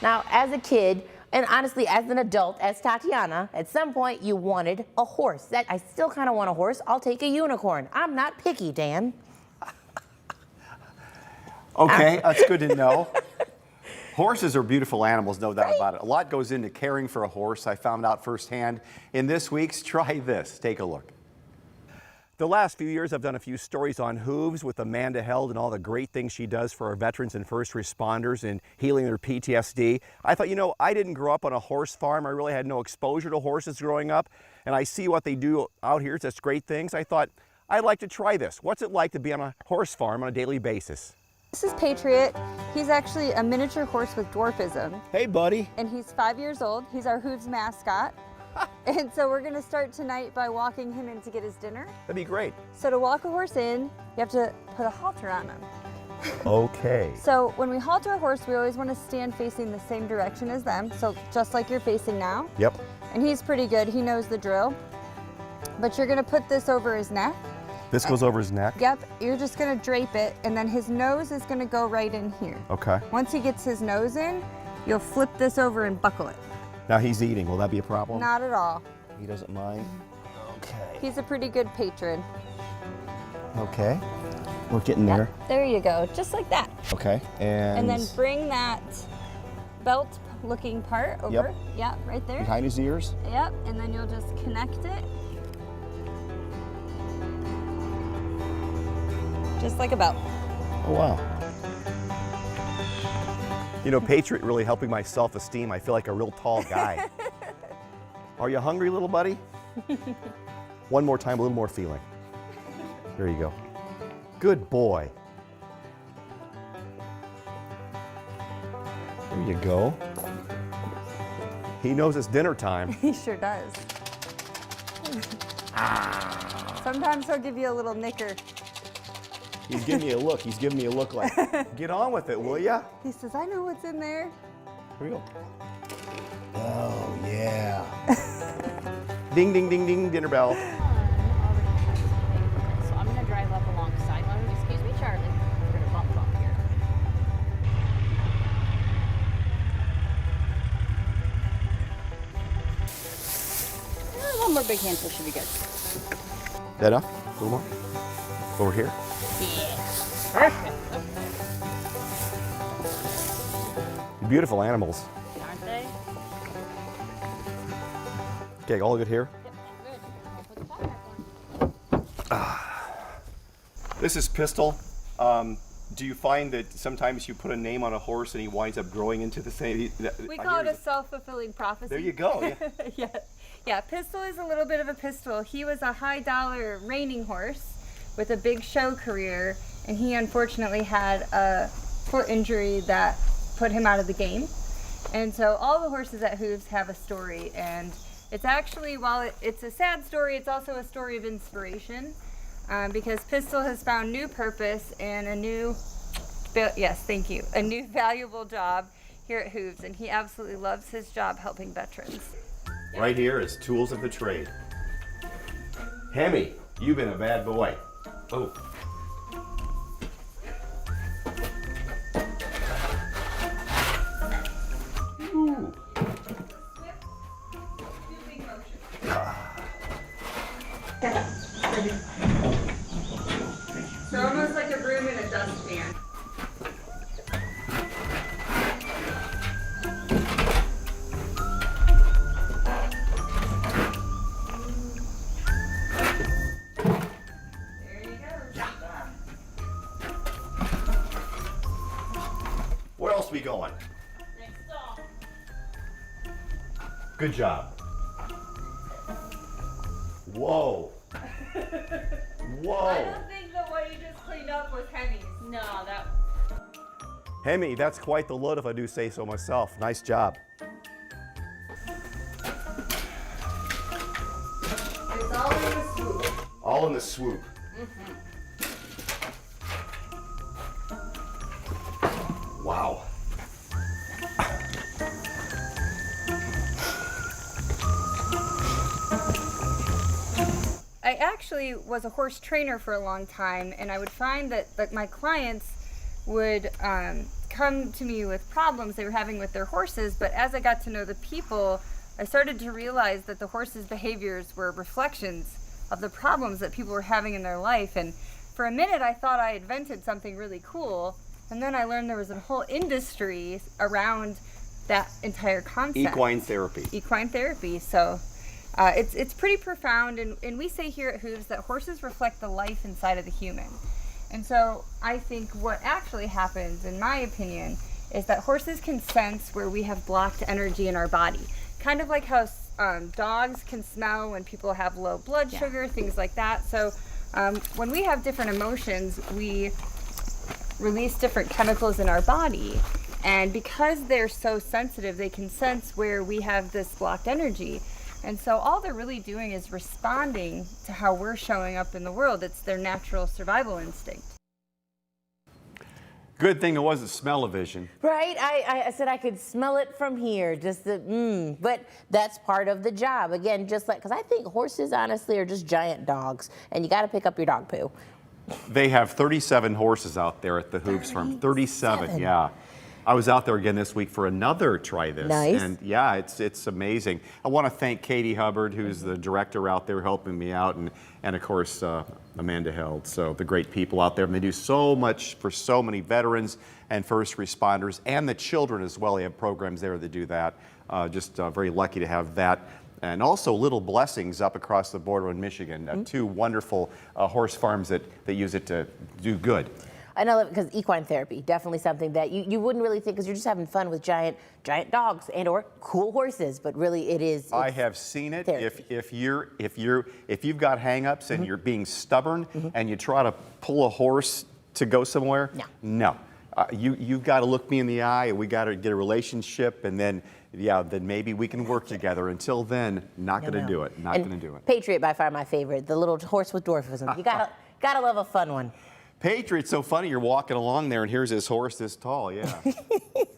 Now, as a kid, and honestly, as an adult, as Tatiana, at some point you wanted a horse. I still kind of want a horse. I'll take a unicorn. I'm not picky, Dan. Okay, that's good to know. Horses are beautiful animals, no doubt about it. A lot goes into caring for a horse. I found out firsthand in this week's Try This. Take a look. The last few years, I've done a few stories on hooves with Amanda Held and all the great things she does for our veterans and first responders in healing their PTSD. I thought, you know, I didn't grow up on a horse farm. I really had no exposure to horses growing up. And I see what they do out here. It's just great things. I thought, I'd like to try this. What's it like to be on a horse farm on a daily basis? This is Patriot. He's actually a miniature horse with dwarfism. Hey, buddy. And he's 5 years old. He's our Hooves mascot. And so we're gonna start tonight by walking him in to get his dinner. That'd be great. So to walk a horse in, you have to put a halter on him. Okay. So when we halter a horse, we always want to stand facing the same direction as them. So just like you're facing now. Yep. And he's pretty good, he knows the drill. But you're gonna put this over his neck. This goes over his neck? Yep, you're just gonna drape it, and then his nose is gonna go right in here. Okay. Once he gets his nose in, you'll flip this over and buckle it. Now he's eating. Will that be a problem? Not at all. He doesn't mind? Okay. He's a pretty good patron. Okay. We're getting there. Yep, there you go, just like that. Okay. And then bring that belt looking part over. Yep. Yeah, right there. Behind his ears? Yep, and then you'll just connect it. Just like a belt. Oh, wow. You know, Patriot really helping my self-esteem. I feel like a real tall guy. Are you hungry, little buddy? One more time, a little more feeling. There you go. Good boy. There you go. He knows it's dinner time. He sure does. Sometimes he'll give you a little nicker. He's giving me a look. He's giving me a look like, get on with it, will ya? He says, I know what's in there. Here we go. Oh, yeah. Ding, ding, ding, ding, dinner bell. So I'm going to drive up alongside. Excuse me, Charlie. We're going to bump up here. One more big handful should be good. That enough? A little more? Over here? Yeah. Perfect. Beautiful animals. Aren't they? Okay, all good here? Yep, good. I'll put the pot back on. This is Pistol. Do you find that sometimes you put a name on a horse and he winds up growing into the same? We call it a self-fulfilling prophecy. There you go. Yeah. Yeah, Pistol is a little bit of a pistol. He was a high-dollar reining horse with a big show career, and he unfortunately had a foot injury that put him out of the game. And so all the horses at Hooves have a story, and it's actually, while it's a sad story, it's also a story of inspiration, because Pistol has found new purpose and a new valuable job here at Hooves, and he absolutely loves his job helping veterans. Right here is tools of the trade. Hemi, you've been a bad boy. Oh. Ooh. So almost like a broom in a dustpan. There you go. Yeah. Where else we going? Next stop. Good job. Whoa. Whoa. I don't think that what you just cleaned up was Hemi's. No, that. Hemi, that's quite the load if I do say so myself. Nice job. It's all in the swoop. All in the swoop. Wow. I actually was a horse trainer for a long time, and I would find that my clients would come to me with problems they were having with their horses, but as I got to know the people, I started to realize that the horses' behaviors were reflections of the problems that people were having in their life. And for a minute, I thought I invented something really cool, and then I learned there was a whole industry around that entire concept. Equine therapy. Equine therapy. So it's pretty profound, and we say here at Hooves that horses reflect the life inside of the human. And so I think what actually happens, in my opinion, is that horses can sense where we have blocked energy in our body. Kind of like how dogs can smell when people have low blood sugar, things like that. So when we have different emotions, we release different chemicals in our body. And because they're so sensitive, they can sense where we have this blocked energy. And so all they're really doing is responding to how we're showing up in the world. It's their natural survival instinct. Good thing it wasn't smell-o-vision. Right? I said I could smell it from here, just the, but that's part of the job. Again, just like, because I think horses, honestly, are just giant dogs, and you got to pick up your dog poo. They have 37 horses out there at the Hooves farm. 37, yeah. I was out there again this week for another Try This. Nice. And yeah, it's amazing. I want to thank Katie Hubbard, who's the director out there helping me out, and of course, Amanda Held. So the great people out there. And they do so much for so many veterans and first responders and the children as well. They have programs there that do that. Just very lucky to have that. And also Little Blessings up across the border in Michigan. Two wonderful horse farms that use it to do good. I know that because equine therapy, definitely something that you wouldn't really think, because you're just having fun with giant dogs and or cool horses, but really it is. I have seen it. Therapy. If you've got hang-ups and you're being stubborn and you try to pull a horse to go somewhere, no. You've got to look me in the eye, and we got to get a relationship, and then then maybe we can work together. Until then, not going to do it. Not going to do it. Patriot, by far my favorite, the little horse with dwarfism. You gotta love a fun one. Patriot's so funny. You're walking along there, and here's this horse this tall. Yeah.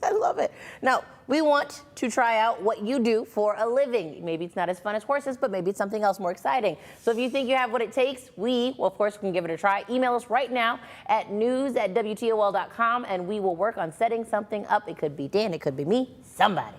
I love it. Now, we want to try out what you do for a living. Maybe it's not as fun as horses, but maybe it's something else more exciting. So if you think you have what it takes, we, well, of course, can give it a try. Email us right now at news@WTOL.com, and we will work on setting something up. It could be Dan, it could be me, somebody.